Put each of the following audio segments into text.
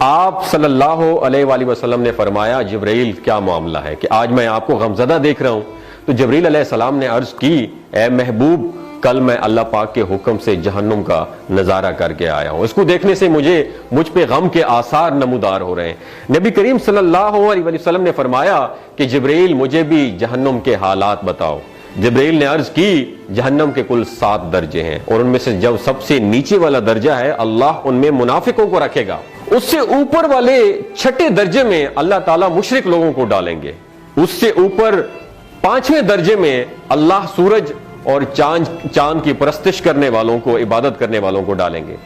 آپ صلی اللہ علیہ وآلہ وسلم نے فرمایا جبرائیل کیا معاملہ ہے کہ آج میں آپ کو غمزدہ دیکھ رہا ہوں؟ تو جبرائیل علیہ السلام نے عرض کی اے محبوب کل میں اللہ پاک کے حکم سے جہنم کا نظارہ کر کے آیا ہوں، اس کو دیکھنے سے مجھ پہ غم کے آثار نمودار ہو رہے ہیں۔ نبی کریم صلی اللہ علیہ وسلم نے فرمایا کہ جبرائیل مجھے بھی جہنم کے حالات بتاؤ۔ جبرائیل نے عرض کی جہنم کے کل 7 درجے ہیں اور ان میں سے جو سب سے نیچے والا درجہ ہے اللہ ان میں منافقوں کو رکھے گا، اس سے اوپر والے 6 درجے میں اللہ تعالیٰ مشرک لوگوں کو ڈالیں گے، اس سے اوپر 5ویں درجے میں اللہ سورج اور چاند کی پرستش کرنے والوں کو، عبادت کرنے والوں کو ڈالیں گے،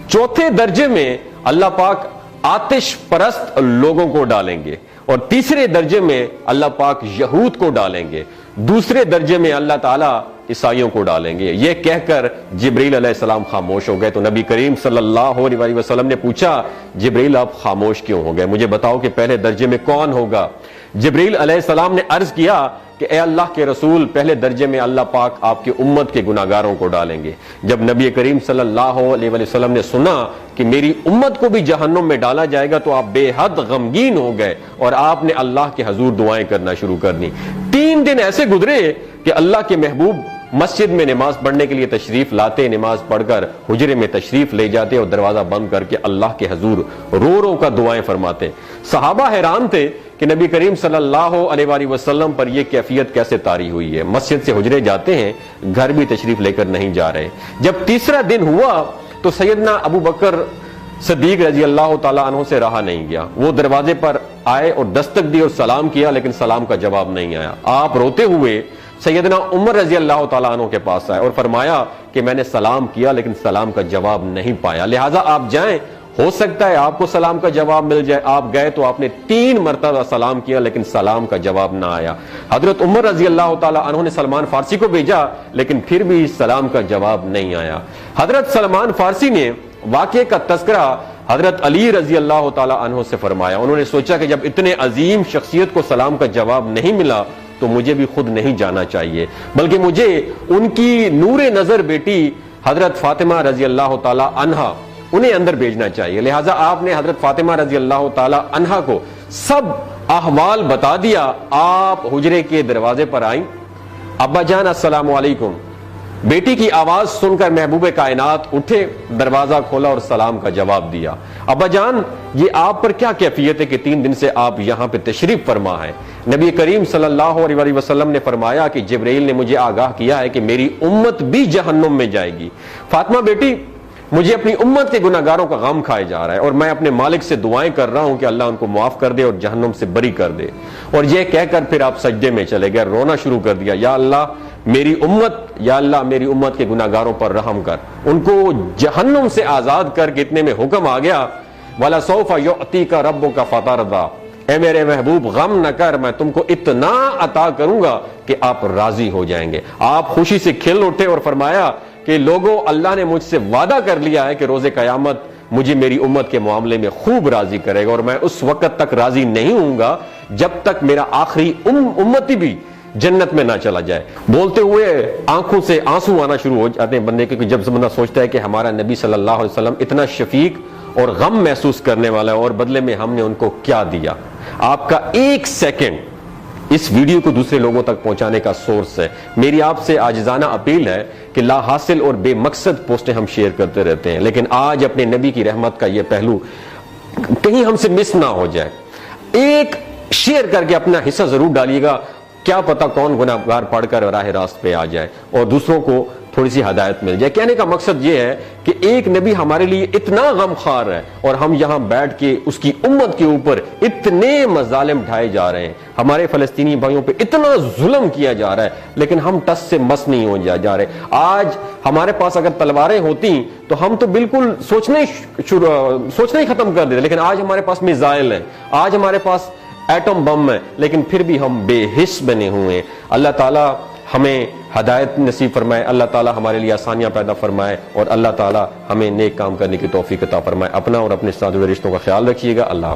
4تھے درجے میں اللہ پاک آتش پرست لوگوں کو ڈالیں گے، اور 3رے درجے میں اللہ پاک یہود کو ڈالیں گے، 2 درجے میں اللہ تعالیٰ عیسائیوں کو ڈالیں گے۔ یہ کہہ کر جبرائیل علیہ السلام خاموش ہو گئے تو نبی کریم صلی اللہ علیہ وسلم نے پوچھا جبرائیل آپ خاموش کیوں ہو گئے؟ مجھے بتاؤ کہ پہلے درجے میں کون ہوگا؟ جبرائیل علیہ السلام نے عرض کیا کہ اے اللہ کے رسول پہلے درجے میں اللہ پاک آپ کی امت کے گناہگاروں کو ڈالیں گے۔ جب نبی کریم صلی اللہ علیہ وسلم نے سنا کہ میری امت کو بھی جہنم میں ڈالا جائے گا تو آپ بے حد غمگین ہو گئے اور آپ نے اللہ کے حضور دعائیں کرنا شروع کر دی۔ 3 دن ایسے گزرے کہ اللہ کے محبوب مسجد میں نماز پڑھنے کے لیے تشریف لاتے، نماز پڑھ کر حجرے میں تشریف لے جاتے اور دروازہ بند کر کے اللہ کے حضور رو رو کا دعائیں فرماتے۔ صحابہ حیران تھے کہ نبی کریم صلی اللہ علیہ وآلہ وسلم پر یہ کیفیت کیسے طاری ہوئی ہے، مسجد سے حجرے جاتے ہیں، گھر بھی تشریف لے کر نہیں جا رہے۔ جب 3را دن ہوا تو سیدنا ابو بکر صدیق رضی اللہ تعالیٰ عنہ سے رہا نہیں گیا، وہ دروازے پر آئے اور دستک دی اور سلام کیا لیکن سلام کا جواب نہیں آیا۔ آپ روتے ہوئے سیدنا عمر رضی اللہ تعالیٰ عنہ کے پاس آئے اور فرمایا کہ میں نے سلام کیا لیکن سلام کا جواب نہیں پایا، لہٰذا آپ جائیں، ہو سکتا ہے آپ کو سلام کا جواب مل جائے۔ آپ گئے تو آپ نے 3 مرتبہ سلام کیا لیکن سلام کا جواب نہ آیا۔ حضرت عمر رضی اللہ تعالیٰ عنہ نے سلمان فارسی کو بھیجا لیکن پھر بھی سلام کا جواب نہیں آیا۔ حضرت سلمان فارسی نے واقعے کا تذکرہ حضرت علی رضی اللہ تعالیٰ عنہ سے فرمایا۔ انہوں نے سوچا کہ جب اتنے عظیم شخصیت کو سلام کا جواب نہیں ملا تو مجھے بھی خود نہیں جانا چاہیے، بلکہ مجھے ان کی نور نظر بیٹی حضرت فاطمہ رضی اللہ تعالیٰ عنہا انہیں اندر بھیجنا چاہیے۔ لہٰذا آپ نے حضرت فاطمہ رضی اللہ تعالیٰ عنہا کو سب احوال بتا دیا۔ آپ حجرے کے دروازے پر آئیں، ابا جان السلام علیکم، بیٹی کی آواز سن کر محبوب کائنات اٹھے، دروازہ کھولا اور سلام کا جواب دیا۔ ابا جان یہ آپ پر کیا کیفیت ہے کہ 3 دن سے آپ یہاں پہ تشریف فرما ہے؟ نبی کریم صلی اللہ علیہ وسلم نے فرمایا کہ جبرائیل نے مجھے آگاہ کیا ہے کہ میری امت بھی جہنم میں جائے گی۔ فاطمہ بیٹی مجھے اپنی امت کے گناہگاروں کا غم کھائے جا رہا ہے اور میں اپنے مالک سے دعائیں کر رہا ہوں کہ اللہ ان کو معاف کر دے اور جہنم سے بری کر دے۔ اور یہ کہہ کر پھر آپ سجدے میں چلے گئے، رونا شروع کر دیا، یا اللہ میری امت کے گناہگاروں پر رحم کر، ان کو جہنم سے آزاد کر کے۔ اتنے میں حکم آ گیا وَلَسَوْفَ يُعْطِيكَ رَبُّكَ فَتَرْضَىٰ، اے میرے محبوب غم نہ کر، میں تم کو اتنا عطا کروں گا کہ آپ راضی ہو جائیں گے۔ آپ خوشی سے کھل اٹھے اور فرمایا کہ لوگوں اللہ نے مجھ سے وعدہ کر لیا ہے کہ روز قیامت مجھے میری امت کے معاملے میں خوب راضی کرے گا، اور میں اس وقت تک راضی نہیں ہوں گا جب تک میرا آخری امتی بھی جنت میں نہ چلا جائے۔ بولتے ہوئے آنکھوں سے آنسو آنا شروع ہو جاتے ہیں بندے کے، جب بندہ سوچتا ہے کہ ہمارا نبی صلی اللہ علیہ وسلم اتنا شفیق اور غم محسوس کرنے والا ہے اور بدلے میں ہم نے ان کو کیا دیا۔ آپ کا 1 سیکنڈ اس ویڈیو کو دوسرے لوگوں تک پہنچانے کا سورس ہے۔ میری آپ سے عاجزانہ اپیل ہے کہ لا حاصل اور بے مقصد پوسٹیں ہم شیئر کرتے رہتے ہیں، لیکن آج اپنے نبی کی رحمت کا یہ پہلو کہیں ہم سے مس نہ ہو جائے۔ ایک شیئر کر کے اپنا حصہ ضرور ڈالیے گا، کیا پتہ کون گناہگار پڑھ کر راہ راست پہ آ جائے اور دوسروں کو تھوڑی سی ہدایت مل جائے۔ کہنے کا مقصد یہ ہے کہ ایک نبی ہمارے لیے اتنا غم خوار ہے اور ہم یہاں بیٹھ کے اس کی امت کے اوپر اتنے مظالم ڈھائے جا رہے ہیں، ہمارے فلسطینی بھائیوں پہ اتنا ظلم کیا جا رہا ہے، لیکن ہم ٹس سے مس نہیں ہو جا رہے۔ آج ہمارے پاس اگر تلواریں ہوتی تو ہم تو بالکل سوچنا ہی ختم کر دیتے، لیکن آج ہمارے پاس میزائل ہیں، آج ہمارے پاس ایٹم بم ہے، لیکن پھر بھی ہم بے حس بنے ہوئے ہیں۔ اللہ تعالیٰ ہمیں ہدایت نصیب فرمائے، اللہ تعالیٰ ہمارے لیے آسانیاں پیدا فرمائے اور اللہ تعالیٰ ہمیں نیک کام کرنے کی توفیق عطا فرمائے۔ اپنا اور اپنے ساتھ جڑے رشتوں کا خیال رکھیے گا۔ اللہ